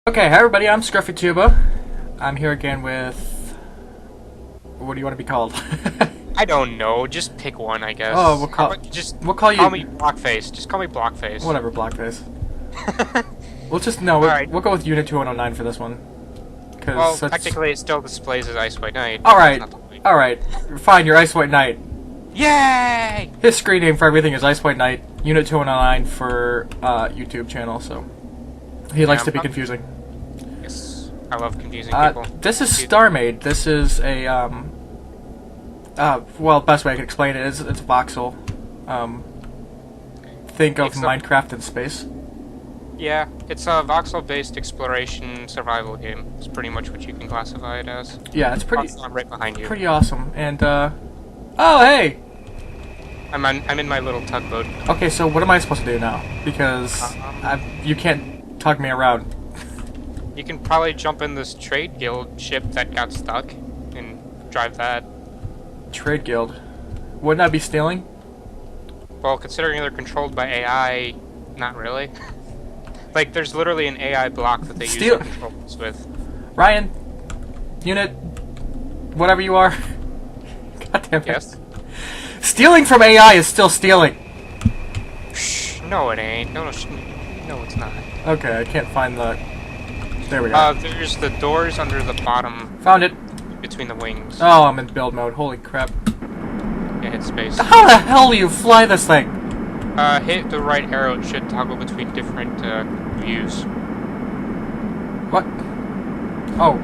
Okay, hi everybody, I'm ScruffyTuba. I'm here again with... What do you want to be called? I don't know. Just pick one, I guess. Oh, we'll call call you... me Blockface. Just call me Blockface. Whatever, Blackface. We'll go with Unit 2109 for this one. Well, technically it still displays as Ice White Knight. Alright, fine, you're Ice White Knight. Yay! His screen name for everything is Ice White Knight, Unit 2109 for YouTube channel, so... He likes to be confusing. Yes, I love confusing people. This is StarMade. This is a, well, best way I can explain it is it's voxel. Think of Minecraft in space. Yeah, it's a voxel-based exploration survival game. It's pretty much what you can classify it as. Yeah, it's pretty... I'm right behind you. Pretty awesome. And, oh, hey! I'm in my little tugboat. Okay, so what am I supposed to do now? Because you can't tug me around. You can probably jump in this trade guild ship that got stuck and drive that. Trade guild? Wouldn't that be stealing? Well, considering they're controlled by AI, not really. Like, there's literally an AI block that they use to control this with. Ryan, unit, whatever you are. God damn it. Yes? Stealing from AI is still stealing. Shh, no it ain't. No, it's not. Okay, I can't find the... There we go. There's the doors under the bottom. Found it. Between the wings. Oh, I'm in build mode. Holy crap. Yeah, hit space. How the hell do you fly this thing? Hit the right arrow. It should toggle between different, views. What? Oh.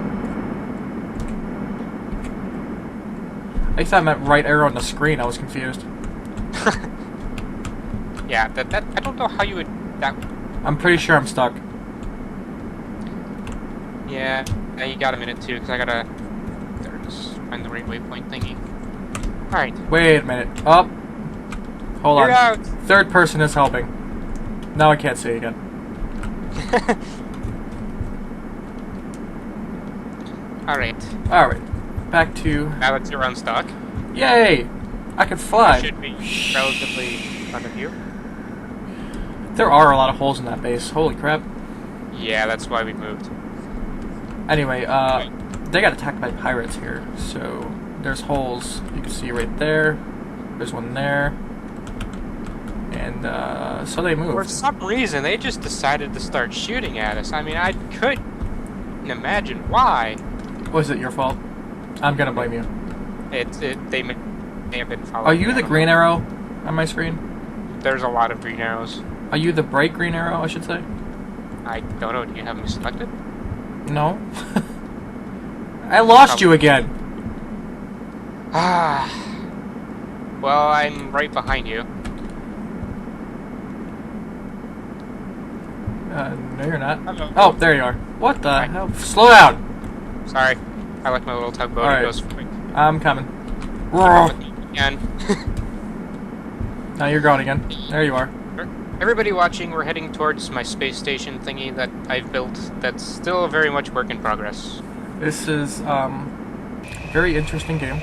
I thought I meant right arrow on the screen. I was confused. Yeah, that I don't know how you would... I'm pretty sure I'm stuck. Yeah, you got a minute too, because I gotta find the right waypoint thingy. Alright. Wait a minute. Oh. Hold on. Out. Third person is helping. Now I can't see again. Alright. Alright. Back to... Now that you're unstuck. Yay! I can fly. You should be relatively in front of you. There are a lot of holes in that base. Holy crap. Yeah, that's why we moved. Anyway, they got attacked by pirates here, so there's holes you can see right there. There's one there. And, so they moved. For some reason, they just decided to start shooting at us. I mean, I couldn't imagine why. Was it your fault? I'm gonna blame you. They may have been following. Are you the green arrow on my screen? There's a lot of green arrows. Are you the bright green arrow, I should say? I don't know. Do you have me selected? No. I lost you again. Ah. Well, I'm right behind you. No, you're not. Hello. Oh, there you are. What the hell? Slow down. Sorry. I like my little tugboat. All right. It goes quick. I'm coming. Again. Now you're gone again. There you are. Everybody watching, we're heading towards my space station thingy that I've built that's still very much work in progress. This is, very interesting game.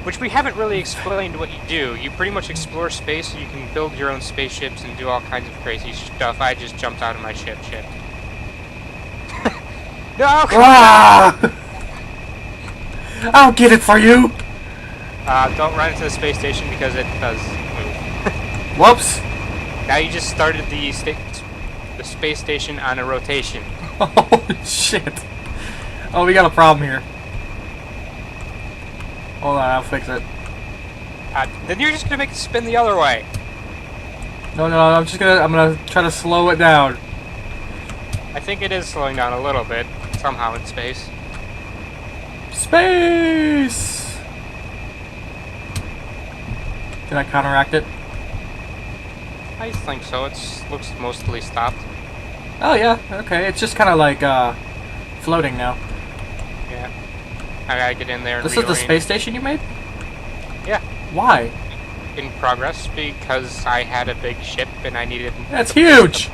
Which we haven't really explained what you do. You pretty much explore space and you can build your own spaceships and do all kinds of crazy stuff. I just jumped out of my ship. No! Ah! I'll get it for you! Don't run into the space station because it does move. Whoops! Now you just started the space station on a rotation. Oh, shit. Oh, we got a problem here. Hold on, I'll fix it. Then you're just gonna make it spin the other way. No, I'm gonna try to slow it down. I think it is slowing down a little bit, somehow in space. Space! Did I counteract it? I think so. It looks mostly stopped. Oh yeah, okay. It's just kind of like floating now. Yeah. I gotta get in there and This is the space station you made? Yeah. Why? In progress because I had a big ship and I needed... That's huge!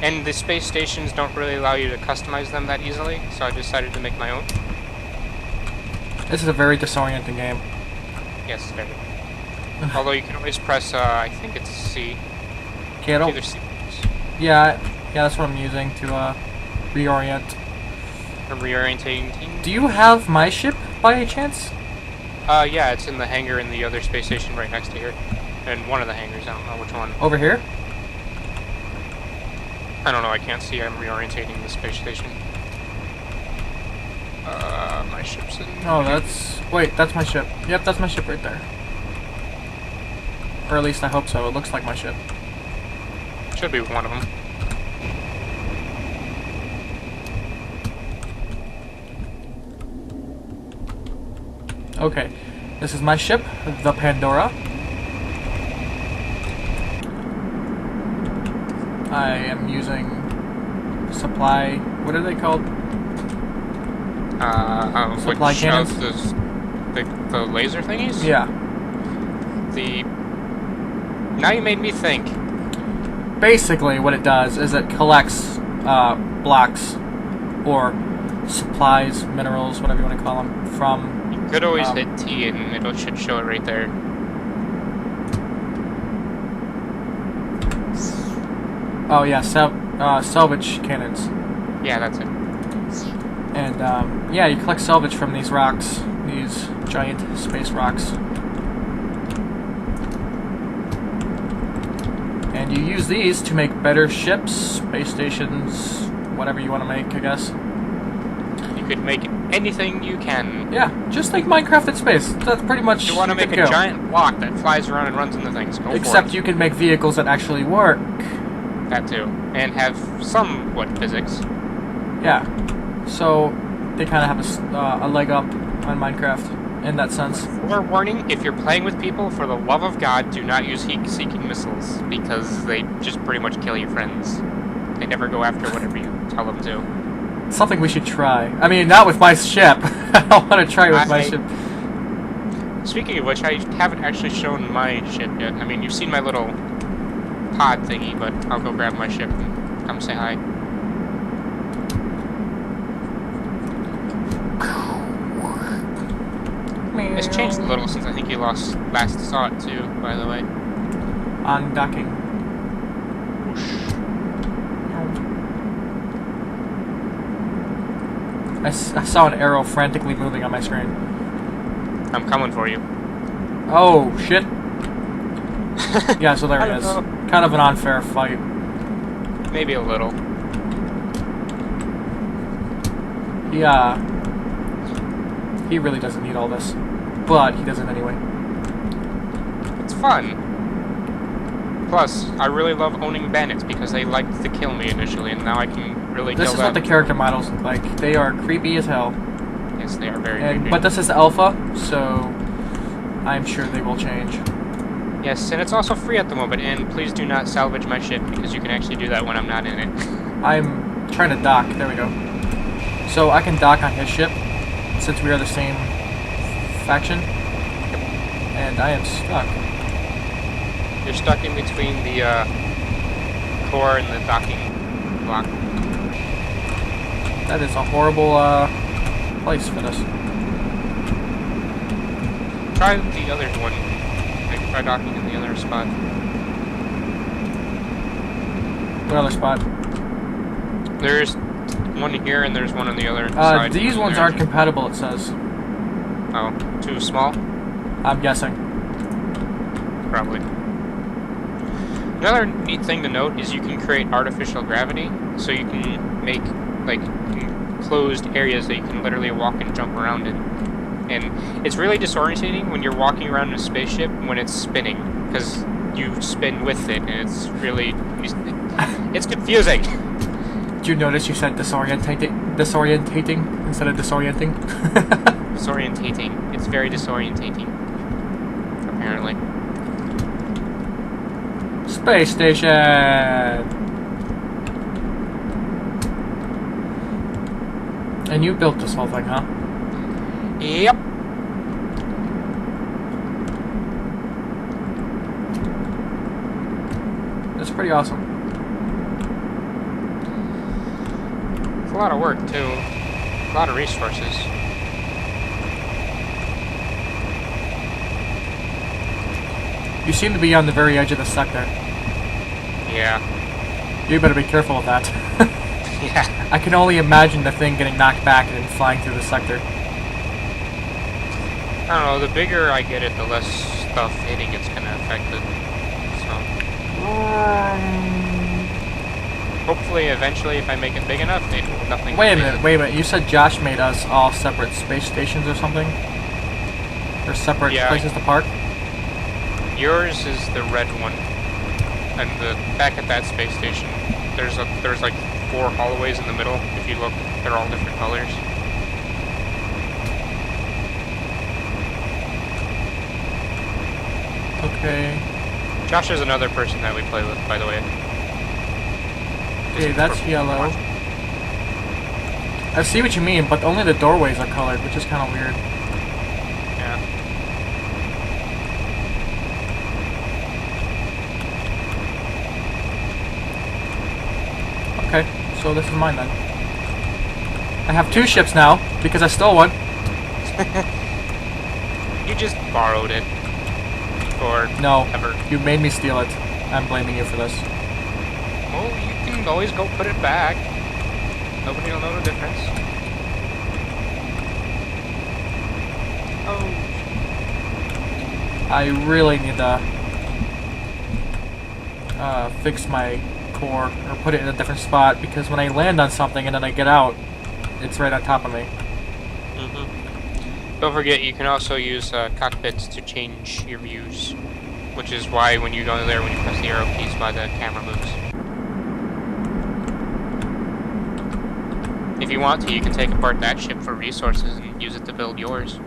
And the space stations don't really allow you to customize them that easily, so I decided to make my own. This is a very disorienting game. Yes, very. Although you can always press, I think it's C. Can't Either C. Yeah, that's what I'm using to reorient. I'm reorientating. Do you have my ship by any chance? Yeah, it's in the hangar in the other space station right next to here. In one of the hangars, I don't know which one. Over here? I don't know, I can't see. I'm reorientating the space station. My ship's in... Oh, wait, that's my ship. Yep, that's my ship right there. Or at least I hope so. It looks like my ship. Should be one of them. Okay, this is my ship, the Pandora. I am using supply... What are they called? Supply cannons? The laser thingies? Yeah. Now you made me think. Basically, what it does is it collects blocks or supplies, minerals, whatever you want to call them, from... You could always hit T and it should show it right there. Oh yeah, salvage cannons. Yeah, that's it. And yeah, you collect salvage from these rocks, these giant space rocks. And you use these to make better ships, space stations, whatever you want to make, I guess. You could make anything you can. Yeah, just like Minecraft in space. That's pretty much. You want to make a giant block that flies around and runs into things. Go for it. Except you can make vehicles that actually work. That too, and have somewhat physics. Yeah, so they kind of have a leg up on Minecraft in that sense. Warning, if you're playing with people, for the love of God, do not use heat-seeking missiles, because they just pretty much kill your friends. They never go after whatever you tell them to. Something we should try. I mean, not with my ship. I want to try with my ship. Speaking of which, I haven't actually shown my ship yet. I mean, you've seen my little pod thingy, but I'll go grab my ship and come say hi. It's changed a little since I think you last saw it too, by the way. Undocking. I saw an arrow frantically moving on my screen. I'm coming for you. Oh, shit. Yeah, so there it is. Kind of an unfair fight. Maybe a little. Yeah. He really doesn't need all this. But he does it anyway. It's fun. Plus, I really love owning bandits because they liked to kill me initially, and now I can really kill them. This is what the character models look like. They are creepy as hell. Yes, they are very creepy. But this is alpha, so I'm sure they will change. Yes, and it's also free at the moment, and please do not salvage my ship, because you can actually do that when I'm not in it. I'm trying to dock. There we go. So I can dock on his ship, since we are the same faction. And I am stuck. You're stuck in between the core and the docking block. That is a horrible place for this. Try the other one. Try docking in the other spot. What other spot? There's one here and there's one on the other side. These ones aren't compatible, it says. Oh, too small? I'm guessing. Probably. Another neat thing to note is you can create artificial gravity, so you can make like closed areas that you can literally walk and jump around in. And it's really disorientating when you're walking around in a spaceship when it's spinning, because you spin with it, and it's really... it's confusing! Did you notice you said disorientating instead of disorienting? Disorientating. It's very disorientating. Apparently. Space station! And you built this whole thing, huh? Yep. That's pretty awesome. It's a lot of work, too. A lot of resources. You seem to be on the very edge of the sector. Yeah. You better be careful of that. Yeah. I can only imagine the thing getting knocked back and then flying through the sector. I don't know, the bigger I get it, the less stuff hitting it's gonna affect it. So hopefully eventually if I make it big enough, nothing. Wait a minute. You said Josh made us all separate space stations or something? Or separate places to park? Yours is the red one. And back at that space station, there's like 4 hallways in the middle. If you look, they're all different colors. Okay. Josh is another person that we play with, by the way. Okay, that's yellow. I see what you mean, but only the doorways are colored, which is kind of weird. Yeah. Okay, so this is mine then. I have 2 ships now, because I stole one. You just borrowed it. Or No, ever. you made me steal it. I'm blaming you for this. Well, you can always go put it back. Nobody will know the difference. Oh. I really need to fix my core, or put it in a different spot, because when I land on something and then I get out, it's right on top of me. Don't forget, you can also use cockpits to change your views, which is why when you go there, when you press the arrow keys, why the camera moves. If you want to, you can take apart that ship for resources and use it to build yours.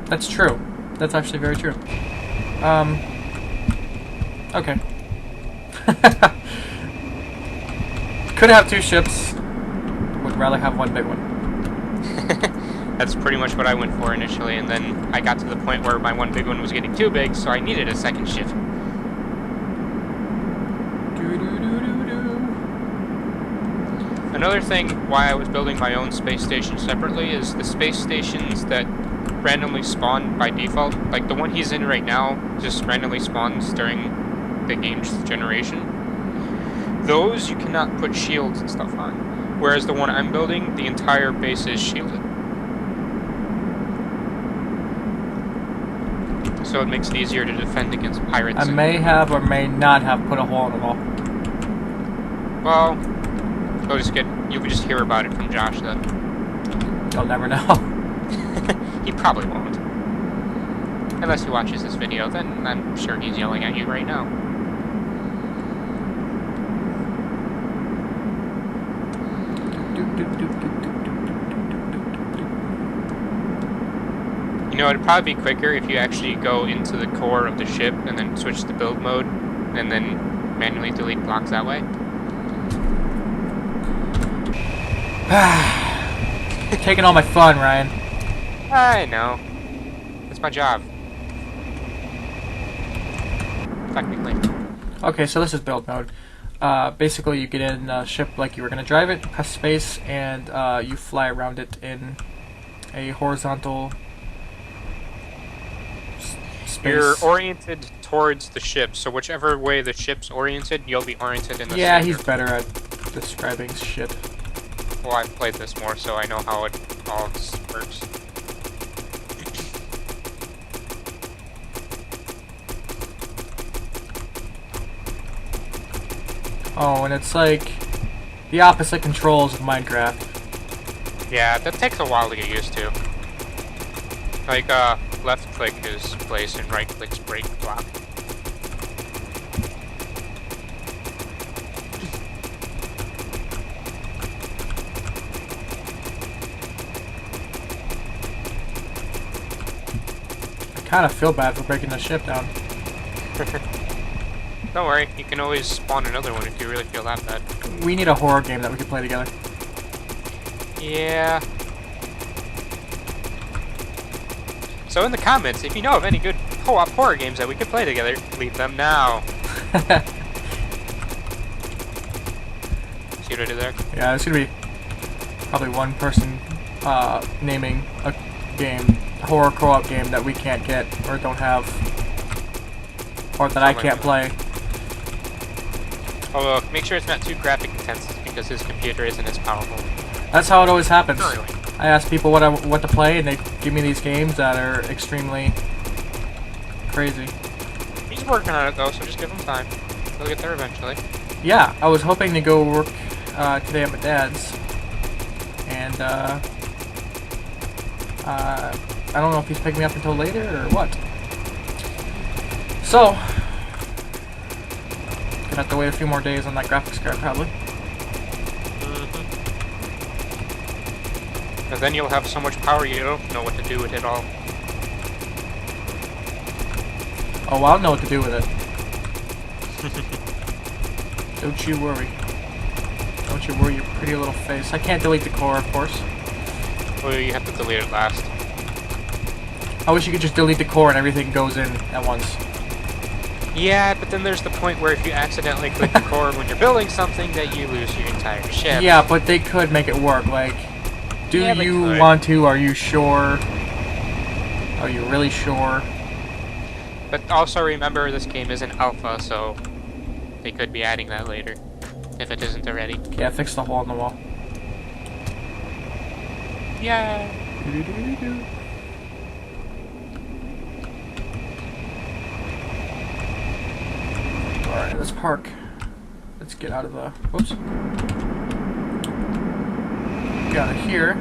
That's true. That's actually very true. Okay. Could have 2 ships. Would rather have 1 big one. That's pretty much what I went for initially, and then I got to the point where my 1 big one was getting too big, so I needed a 2nd ship. Another thing why I was building my own space station separately is the space stations that randomly spawn by default, like the one he's in right now just randomly spawns during the game's generation. Those you cannot put shields and stuff on, whereas the one I'm building, the entire base is shielded. So it makes it easier to defend against pirates. I may have or may not have put a hole in the wall. Well, you can just hear about it from Josh then. You'll never know. He probably won't. Unless he watches this video, then I'm sure he's yelling at you right now. You know, it'd probably be quicker if you actually go into the core of the ship and then switch to build mode and then manually delete blocks that way. Taking all my fun, Ryan. I know. It's my job. Technically. Okay, so this is build mode. Basically, you get in a ship like you were going to drive it, press space, and you fly around it in a horizontal space. You're oriented towards the ship, so whichever way the ship's oriented, you'll be oriented in the Yeah, center. he's better at describing shit. Well, I've played this more, so I know how it all works. Oh, and it's like the opposite controls of Minecraft. Yeah, that takes a while to get used to. Like, left click is place and right click's break block. I kind of feel bad for breaking the ship down. Don't worry, you can always spawn another one if you really feel that bad. We need a horror game that we can play together. Yeah. So in the comments, if you know of any good co-op horror games that we could play together, leave them now. See what I did there? Yeah, there's gonna be probably one person naming a game, a horror co-op game that we can't get or don't have, or that I can't play. Although, make sure it's not too graphic intensive because his computer isn't as powerful. That's how it always happens. Really? I ask people what to play, and they give me these games that are extremely crazy. He's working on it though, so just give him time. He'll get there eventually. Yeah, I was hoping to go work today at my dad's, and I don't know if he's picking me up until later or what. So, gonna have to wait a few more days on that graphics card probably. And then you'll have so much power you don't know what to do with it all. Oh, well, I'll know what to do with it. Don't you worry. Don't you worry your pretty little face. I can't delete the core, of course. Well, you have to delete it last. I wish you could just delete the core and everything goes in at once. Yeah, but then there's the point where if you accidentally click the core when you're building something, that you lose your entire ship. Yeah, but they could make it work. Like, do Yeah, they you could. want to? Are you sure? Are you really sure? But also remember, this game is an alpha, so they could be adding that later, if it isn't already. Okay, I fixed the hole in the wall. Yeah. Alright, let's park. Let's get out of the... Whoops. Get out of here.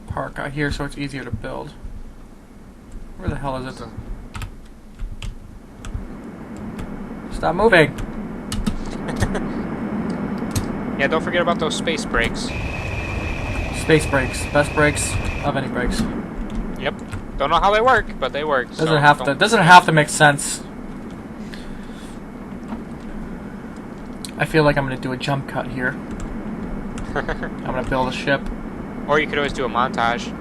Park out here so it's easier to build. Where the hell is it? Stop moving! Yeah, don't forget about those space brakes. Space brakes. Best brakes of any brakes. Yep. Don't know how they work, but they work. Doesn't have to make sense. I feel like I'm gonna do a jump cut here. I'm gonna build a ship. Or you could always do a montage.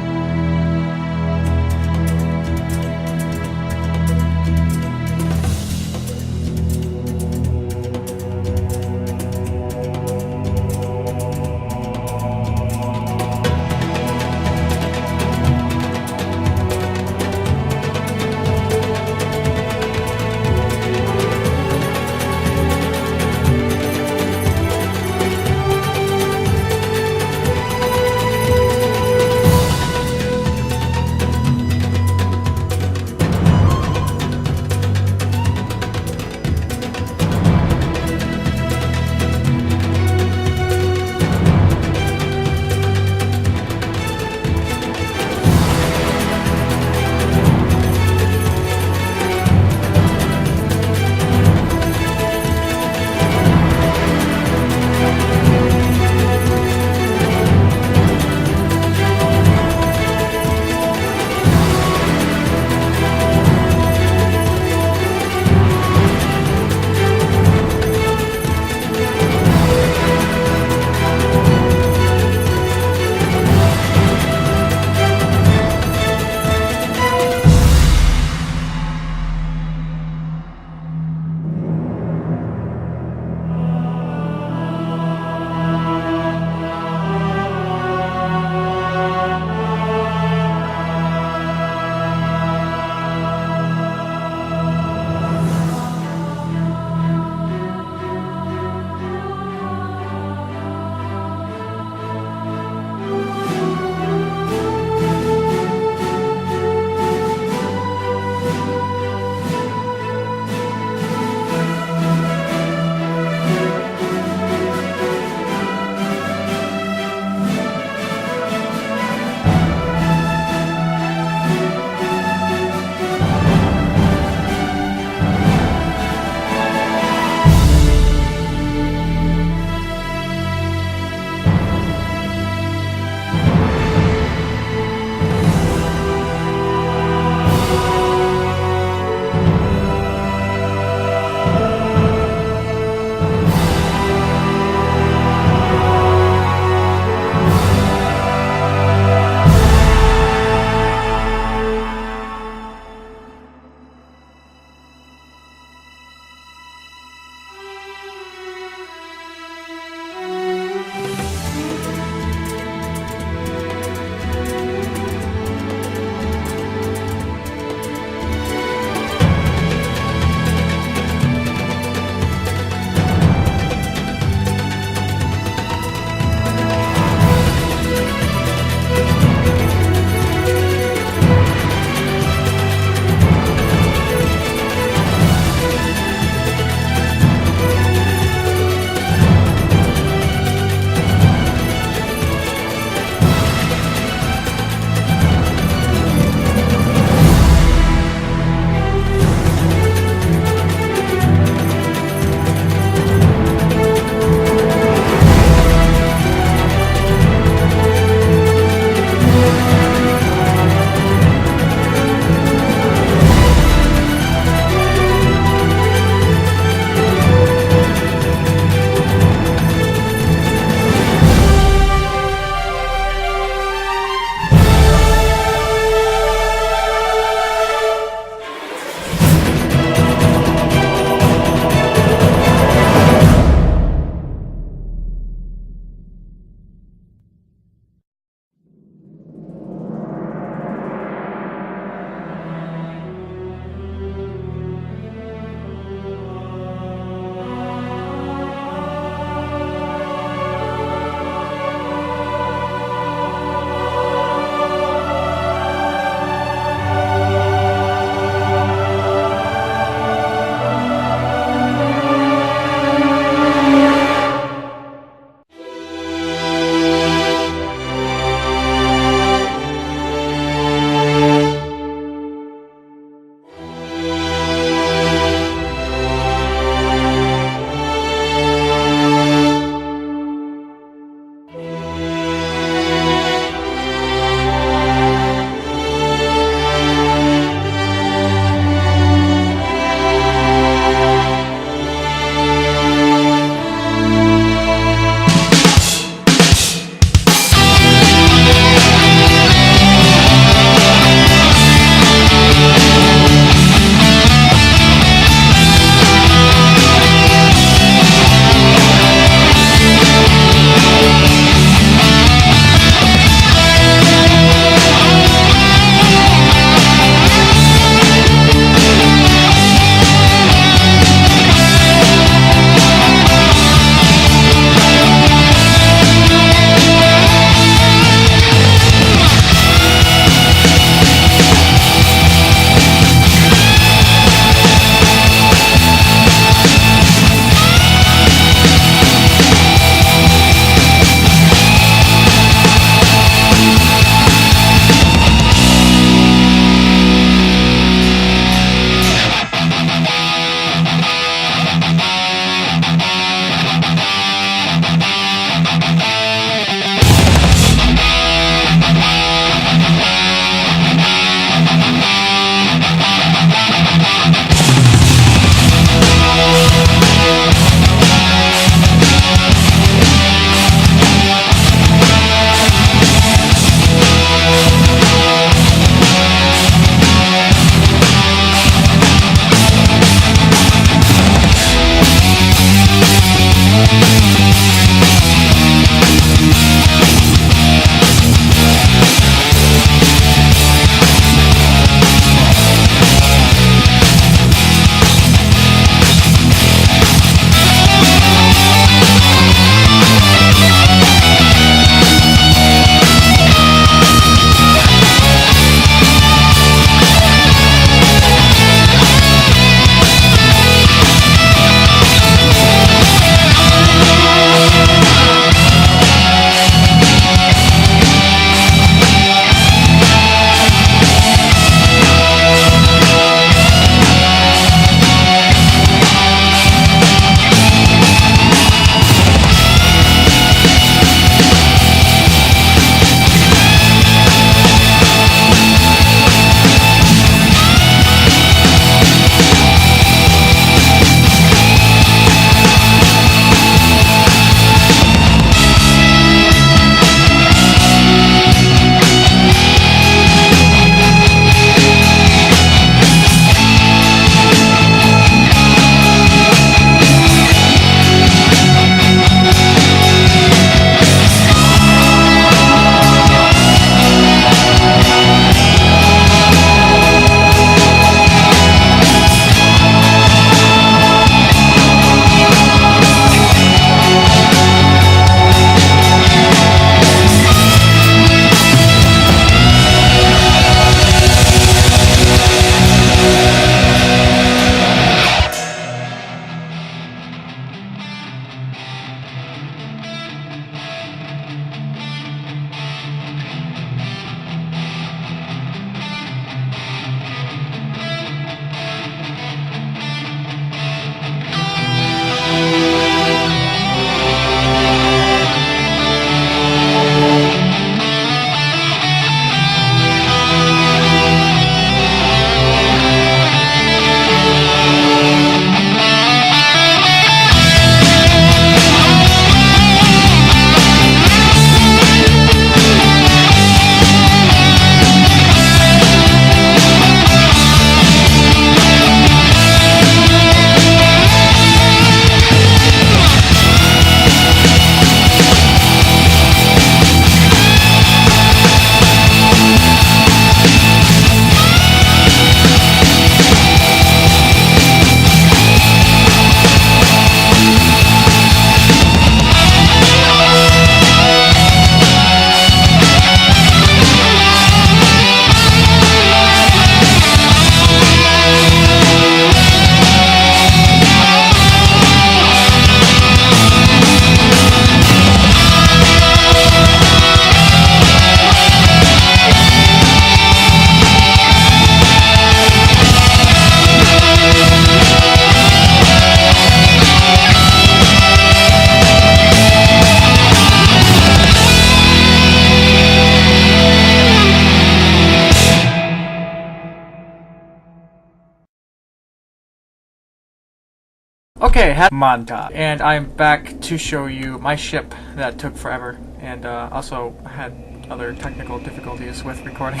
Okay, montage, and I'm back to show you my ship that took forever, and also had other technical difficulties with recording.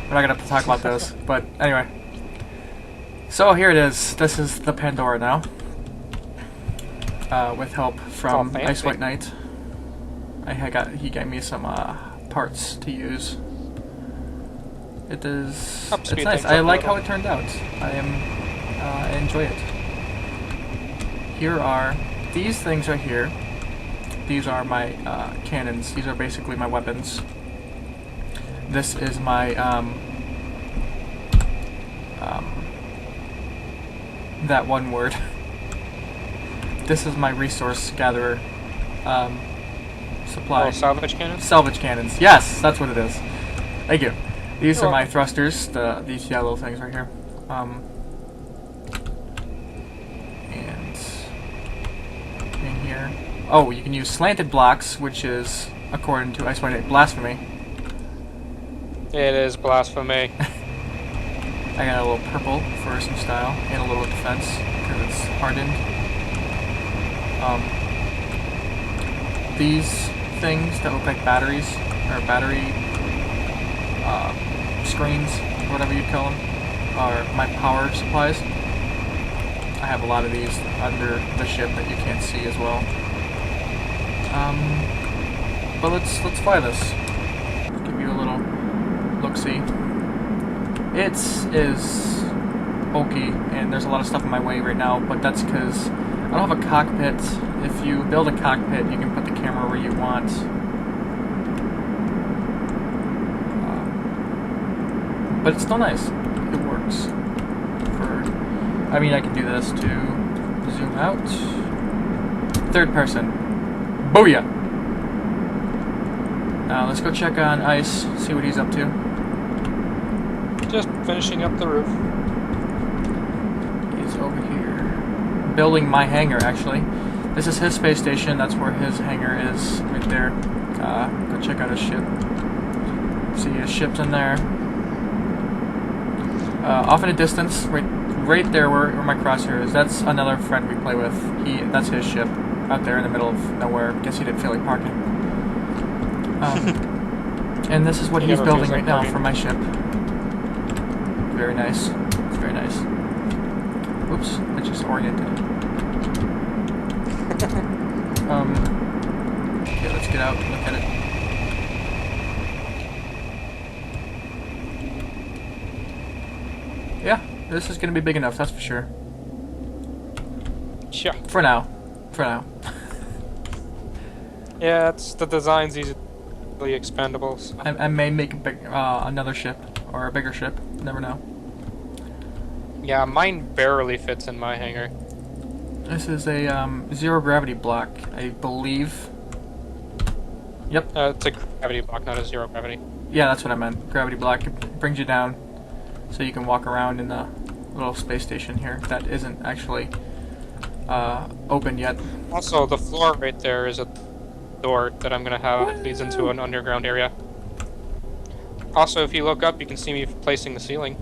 We're not gonna talk about those, but anyway. So here it is. This is the Pandora now, with help from Ice White Knight. He gave me some parts to use. It's nice. I like how it turned out. I enjoy it. Here are these things right here. These are my cannons. These are basically my weapons. This is my that one word. This is my resource gatherer supply. Oh, salvage cannons? Salvage cannons. Yes, that's what it is. Thank you. These are my thrusters. These yellow things right here. In here. Oh, you can use slanted blocks, which is, according to Ice White Knight, blasphemy. It is blasphemy. I got a little purple for some style and a little defense because it's hardened. These things that look like batteries or battery screens, whatever you'd call them, are my power supplies. I have a lot of these under the ship that you can't see as well. But let's fly this. Give you a little look-see. It is bulky, and there's a lot of stuff in my way right now, but that's because I don't have a cockpit. If you build a cockpit, you can put the camera where you want. But it's still nice. It works. I mean, I can do this to zoom out. Third person. Booyah! Now let's go check on Ice, see what he's up to. Just finishing up the roof. He's over here. Building my hangar, actually. This is his space station, that's where his hangar is, right there. Go check out his ship. See, his ship's in there. Off in a distance, right there where my crosshair is, that's another friend we play with. That's his ship, out there in the middle of nowhere. Guess he didn't feel like parking. And this is what he's building right now for my ship. Very nice. It's very nice. Oops, I just oriented it. Okay, let's get out and look at it. Yeah, this is gonna be big enough, that's for sure. Sure. For now. For now. Yeah, the design's easily expendables. I may make a big, another ship, or a bigger ship, never know. Yeah, mine barely fits in my hangar. This is a zero gravity block, I believe. Yep. It's a gravity block, not a zero gravity. Yeah, that's what I meant. Gravity block. It brings you down, so you can walk around in the little space station here that isn't actually open yet. Also, the floor right there is a door that I'm gonna have. It leads into an underground area. Also, if you look up, you can see me placing the ceiling.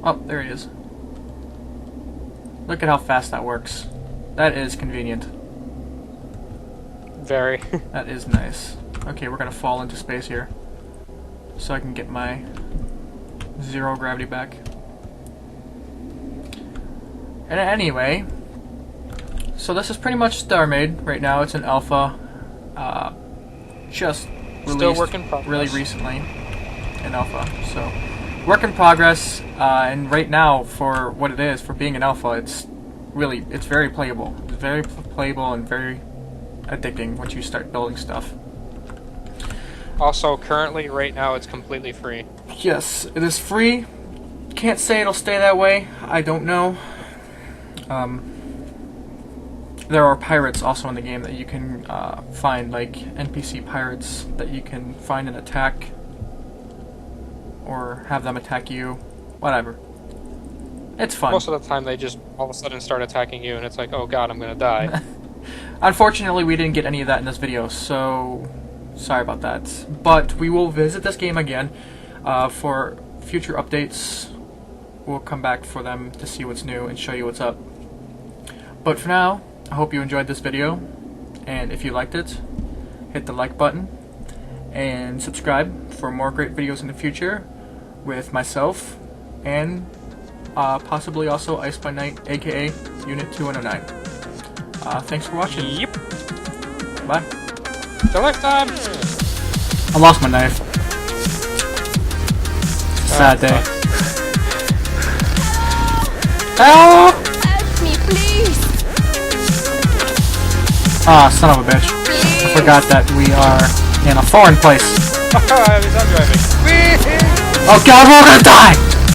Oh, there he is. Look at how fast that works. That is convenient. Very. That is nice. Okay, we're gonna fall into space here, so I can get my zero gravity back. And anyway, so this is pretty much StarMade right now. It's an alpha, just released Still work in progress. Really recently in alpha. So work in progress, and right now for what it is, for being an alpha, it's very playable. It's very playable and very addicting once you start building stuff. Also, currently, right now, it's completely free. Yes, it is free. Can't say it'll stay that way. I don't know. There are pirates also in the game that you can find, like NPC pirates that you can find and attack, or have them attack you. Whatever. It's fun. Most of the time, they just all of a sudden start attacking you, and it's like, oh god, I'm gonna die. Unfortunately, we didn't get any of that in this video, so sorry about that. But we will visit this game again for future updates we'll come back for them to see what's new and show you what's up. But for now, I hope you enjoyed this video, and if you liked it, hit the like button and subscribe for more great videos in the future with myself and possibly also Ice by Night, aka Unit 2109. Thanks for watching. Yep. Bye. Till next time. I lost my knife. Sad day. Help! Help me, please! Ah, son of a bitch. I forgot that we are in a foreign place. I'm driving. Oh god, we're all gonna die!